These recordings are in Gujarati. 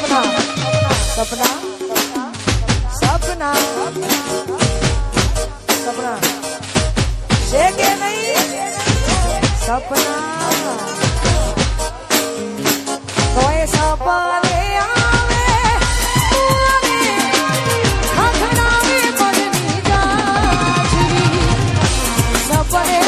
સપના સપના સપના સપના છે કે નહીં સપના કોઈ સપને આવે ખખડાવે મનની ગાજરી સપને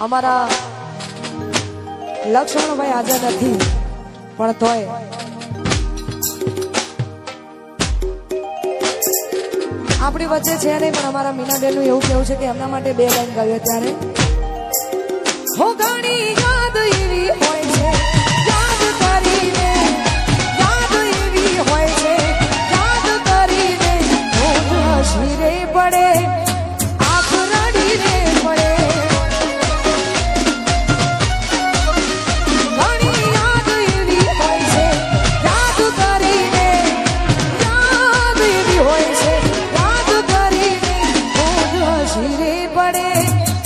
અમારા લક્ષ્મણભાઈ હાજર નથી પણ તોય આપણી વચ્ચે છે નહીં પણ અમારા મીનાબેનનું એવું કેવું છે કે એમના માટે 2 લાઈન ગાયો ત્યારે હો ઘણી યાદ એવી હોય છે યાદ કરીને યાદ એવી હોય છે યાદ કરીને શીરે પડે આંખ રડી રે પડે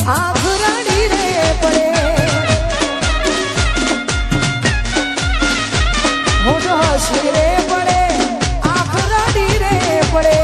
આંખ રાડી રે પડે હોઠ હસી રે પડે આંખ રાડી રે પડે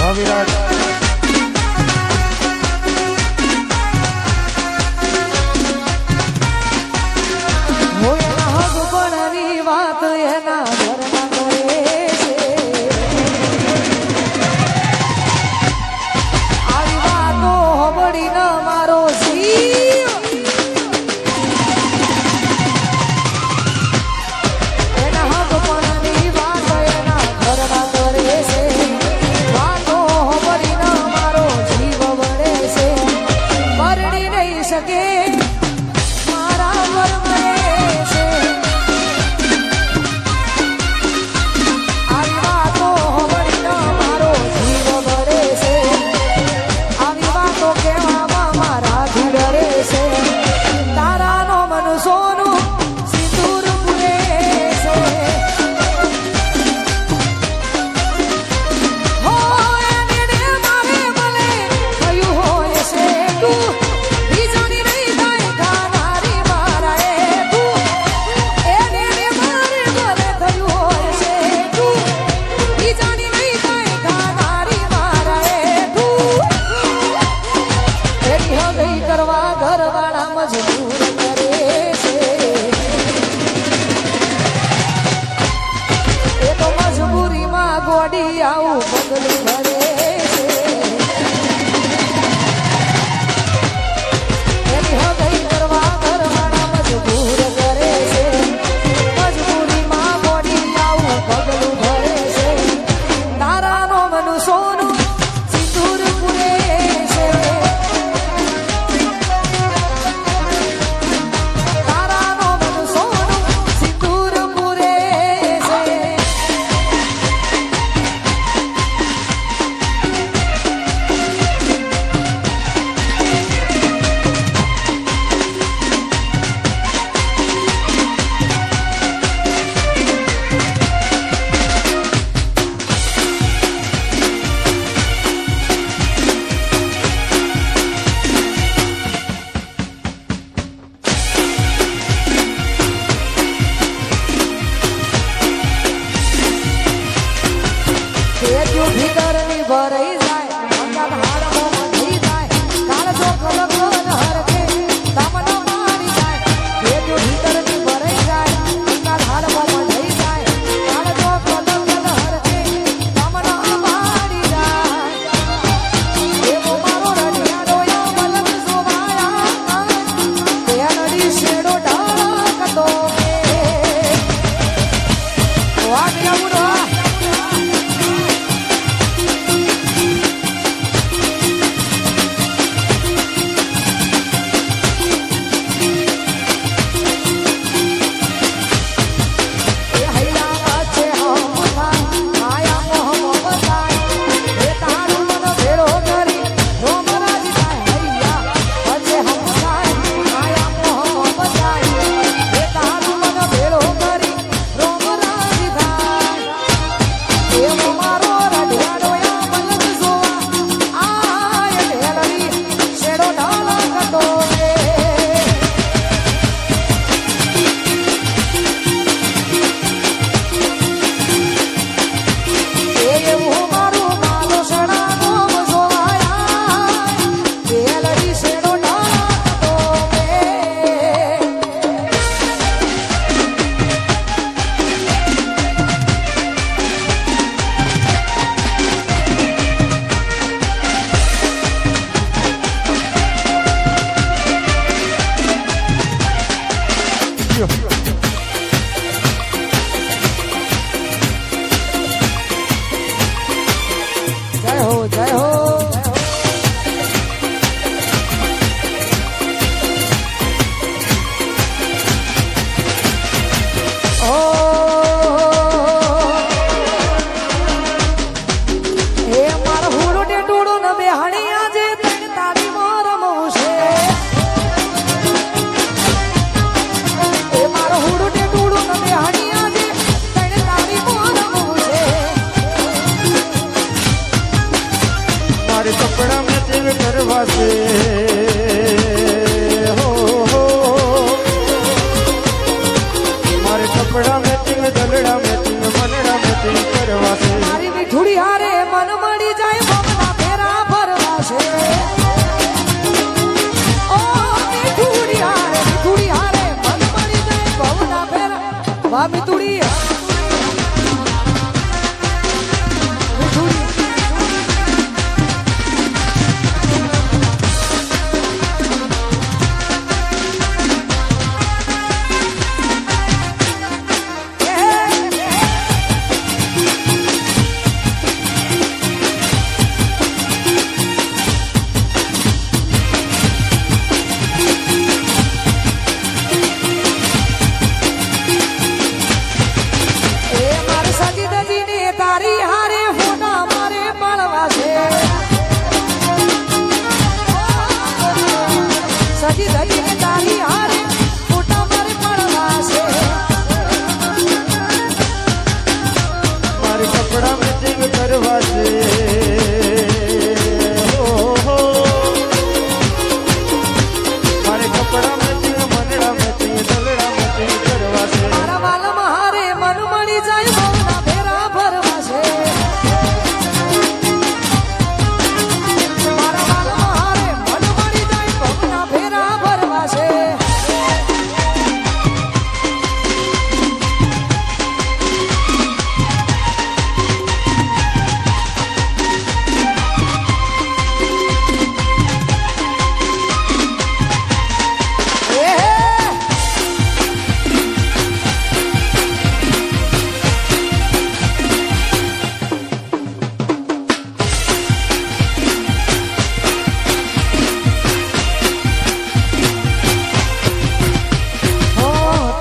વિરાટ હગપણની વાત એના ઘરના કરે છે આવી વાતો હબડી ન મારો જીવ એના હગપણની વાત એના ઘરના કરે છે વાતો હબડી ન મારો જીવ વળે છે મરડી નહીં શકે મારા મરમરે છે આવી વાતો હબડી ન મારો જીવ વળે છે આવી વાતો કહેવામાં મારા જીવ ડરે છે તારાનો મન સોનું સિંદૂર પૂરે છે હોય એને મારે ભલે થયું હોય છે તું બીજાની નહીં થાય ખાનારી મારા એ તું એને મારે ભલે થયું હોય છે તું બીજાની નહીં થાય ખાનારી મારા એ તું એની હગઈ કરવા ઘરવાળા મજબૂર કરે છે એ તો મજબૂરીમાં ગોડી આવું પગલું ભરે છે એની હગઈ કરવા ઘરવાળા મજબૂર કરે છે મજબૂરીમાં ગોડી આવું પગલું ભરે છે તારાનો મન સોનું સિંદૂર પૂરે છે તારાનો મન સોનું સિંદૂર પૂરે છે લ્યો. જય હો જય હો ઓ એ મારો હુડો ને ટોડો ન બેહાણી આજે તણ તાળી માં રમવું છે એ મારો હુડો ને ટોડો ન બેહાણી આજે તણ તાળી માં રમવું છે મારે કપડા મેચિંગ કરવા છે હો હો. મારે કપડા મેચિંગ દલડા મેચિંગ મનડા મેચિંગ કરવા છે. મારી મીઠુડી હારે મન મળી જાય ભવના ફેરા ફરવા છે ઓ મીઠુડી હારે મન મળી જાય ભવના ફેરા વાહ મીઠુડી મીઠુડી તારી હારે ફોટા મારે પાડવા છે સજી ધજી તારી હારે ફોટા મારે પાડવા છે મારે કપડા મેચિંગ કરવા છે હો હો. મારે કપડા મેચિંગ મનડા મેચિંગ દલડા મેચિંગ કરવા છે. મારા વાલમાં હારે મન મળી જાય ભવના ફેરા ફરવા છે મારા વાલમાં હારે મન મળી જાય ભવના ફેરા ફરવા છે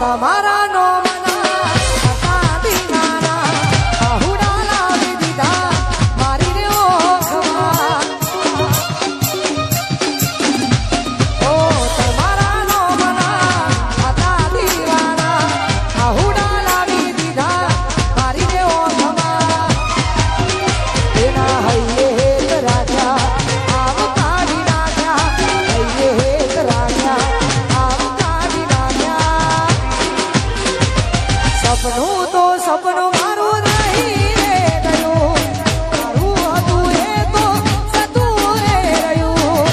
તમારા નો મના હતા દીનાના આહુડા લાવી દીધા મારી રે ઓખમાં ઓ તમારા નો મના હતા દીવાના આહુડા લાવી દીધા મારી રે ઓખમાં એના હૈયે હેત રાજા આવ કાઢી નાખ્યા હૈયે હેત રાજા આવ કાઢી નાખ્યા સપનું તો સપનું મારું નહીં રે ગયું મારું હતું એ તો સતું રે રહ્યું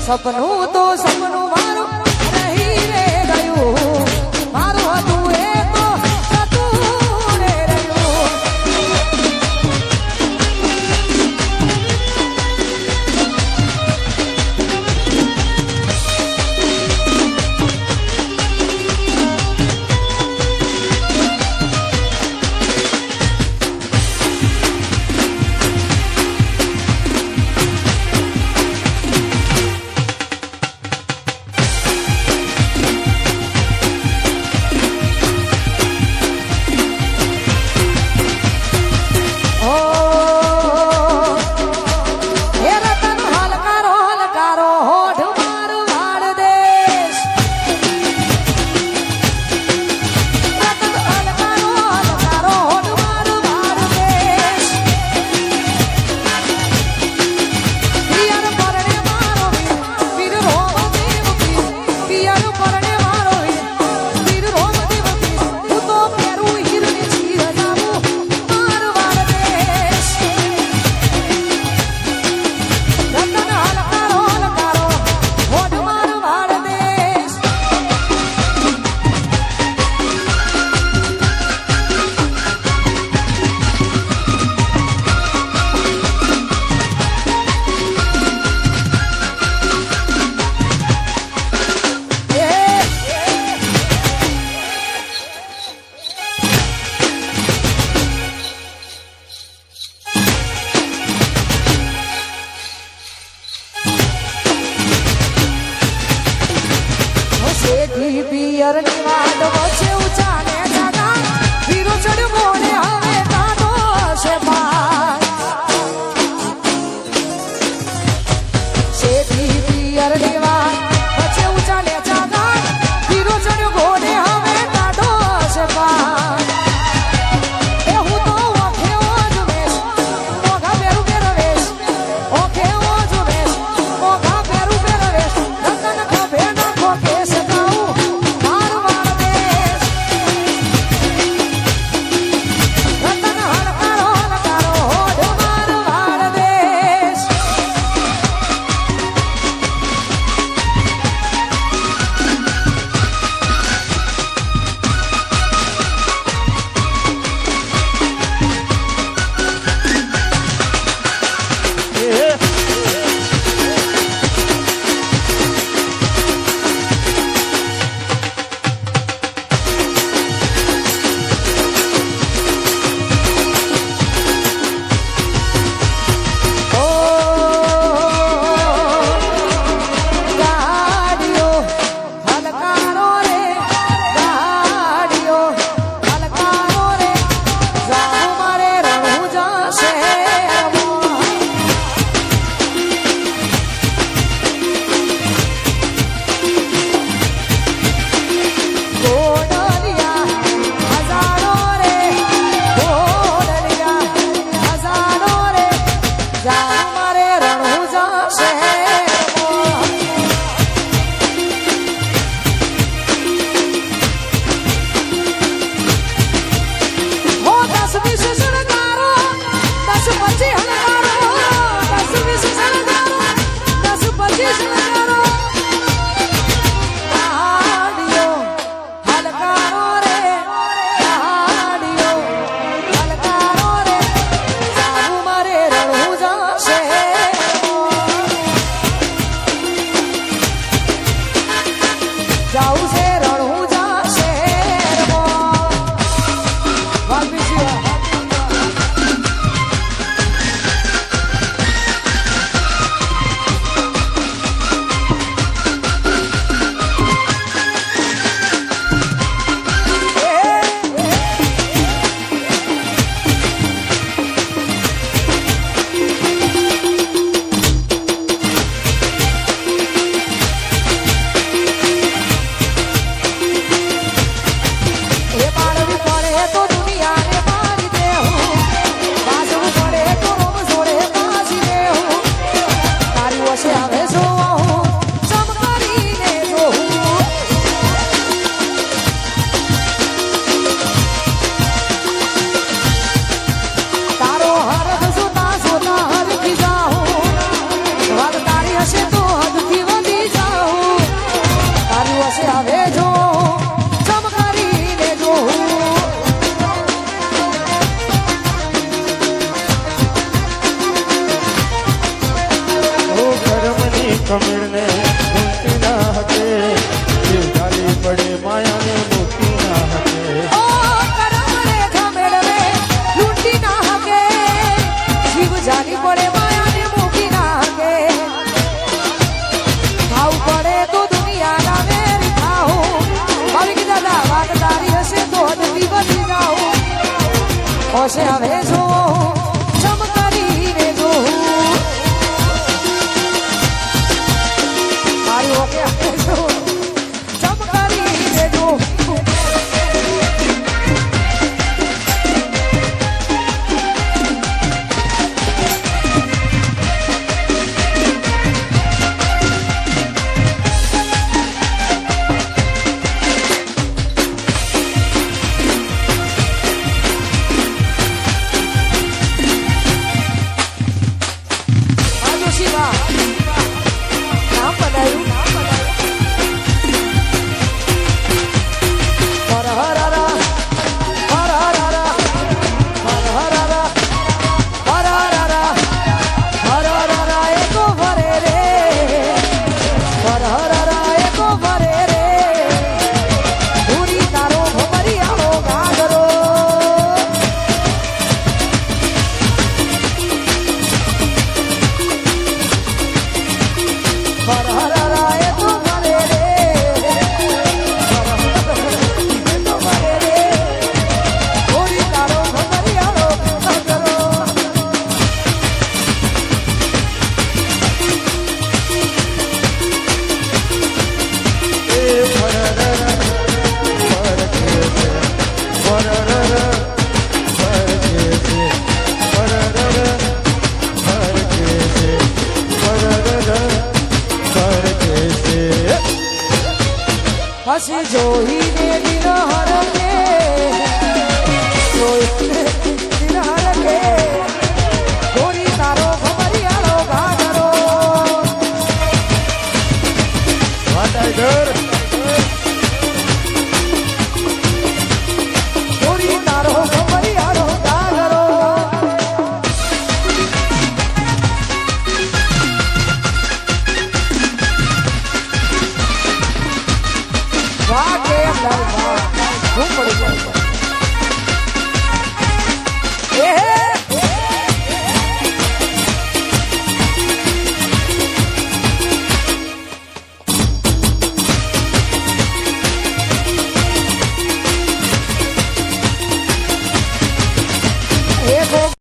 સપનું તો સપનું મારું નહીં રે ગયું મારું હતું એ તો સતું રે રહ્યું શેઠી પિયરની વાત વચ્ચે ઊંચા ને જાગા વીરો ચડવો ને હવે કાઢો છે પાર શેઠી પિયરની વાત વચ્ચે ઊંચા ને જાગા વીરો ચડવો ને હવે કાઢો છે પાર એ હું તો ઓખે ઓજ વેશ મોઘા પેરું પહેરવેશ ઓખે ઓજ વેશ મોઘા પેરું પહેરવેશ રતન ખભે નાખો કેસ ગાઉં મારવાડ દેશ રતન હલકારો હલકારો હોડ મારવાડ દેશ ગાડીઓ હલકારો રે ગાડીઓ હલકારો રે જાઉં મારે રણુજા શહેરમાં ગોડલિયા હજારો રે ગોડલિયા હજારો રે જાઉં મારે રણુજા શહેરમાં હો 10-20 શણગારો 10-25 હલકારો 10-20 શણગારો 10-25 શણગારો ગાડીઓ હલકારો રે ગાડીઓ હલકારો રે જાવું મારે રણુજા શહેરમાં જાવું છે રણુજા શહેરમાં વાપીજી એ બાળવી પડે તો દુનિયાને મારી દેવું વાસવું પડે તો રોમ જોડે પાછી દેવું તારી વશે આવે જોવું ચમ કરીને જોવું તારો હરખ જોતા જોતા હરખી જાઉં વાત તારી હશે તો હદથી વધી જાઉં તારી વશે આવે જોવું ચમ કરીને જોવું ઓ કર્મની કમીરને ઊંચી ના હકે જીવ ચાલી પડે માયાને મૂકી ના હકે ઓ કરમ રેખા મેળવે લૂંટી ના હકે જીવ જાની પડે માયાને મૂકી ના હકે ખાવું પડે તો દુનિયાના મેરી ખાવું ભાવિક દાદા વાત તારી હશે તો હદથી વધી જાઉં હોશે હવે જોવું ચમ કરીને જોવું મારી ઓકે હવે જોવું ચમ કરીને જોવું હસી જોઈને દિલ હરખે